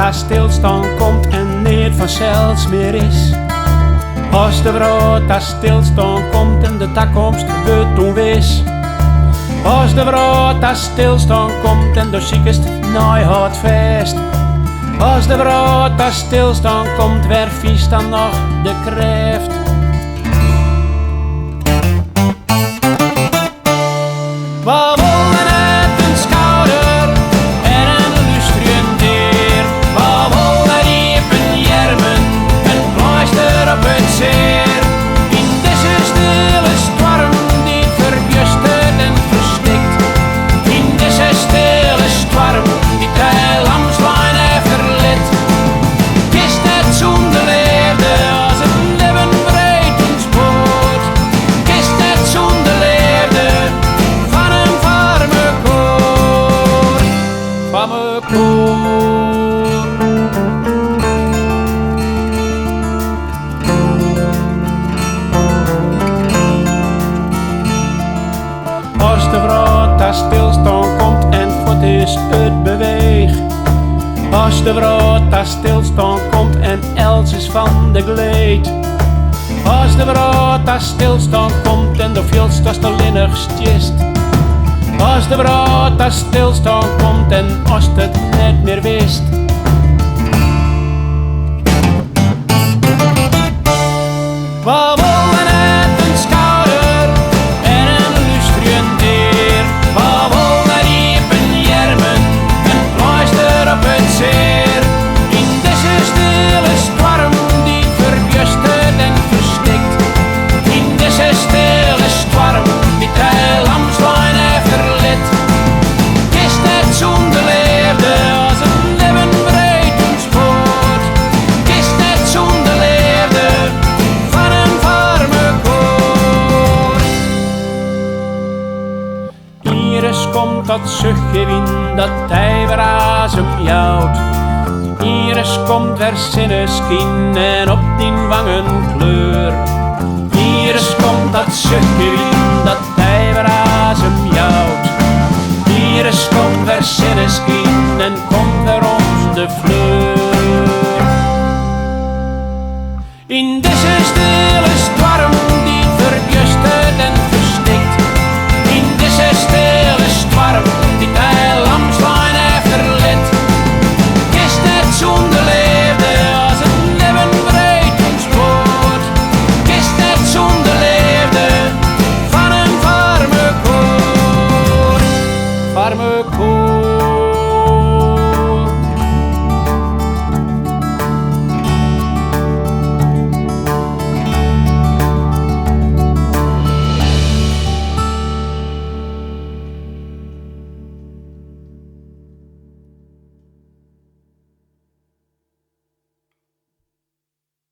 als stilstaan komt en niet vanzelfs meer is. Als de brood als stilstaan komt en de toekomst wordt onwis. Als de brood als stilstaan komt en de ziekest naai houdt vast. Als de brood als stilstaan komt, waar vies dan nog de kracht? We willen het een schouder en een lustrien dier. We willen diepen jermen, een pleister op het zeer. In deze stille storm die verwustert en verstikt. In deze stille storm die de lamslijn heeft verlet. Kist het zonder leerde als het leven breed ons boot. Kist het zonder leerde van een warme koor. Van mijn koor. Als de brood als stilstaan komt en voet is het beweeg. Als de brood als stilstaan komt en Els is van de gleed. Als de brood als stilstaan komt en de veelste de linnigst jest. Als de brood als stilstaan komt en als het net meer wist. We willen het een schouder en een lustrien dier. We willen diepen jermen, een pleister op het zeer. In deze stille storm die verwustert en verstikt. In deze stille storm die de lamslijn heeft verlet. Kist het zonder leerde als het leven breed ons boot. Kist het zonder leerde van een warme koor. Iris komt dat zuchtje in dat hij weer asem jouwt. Iris komt weer zinneskin en op die wangen kleur. Iris komt dat zuchtje in dat hij weer asem jouwt. Iris komt weer zinneskin en komt weer ons de fleur. In deze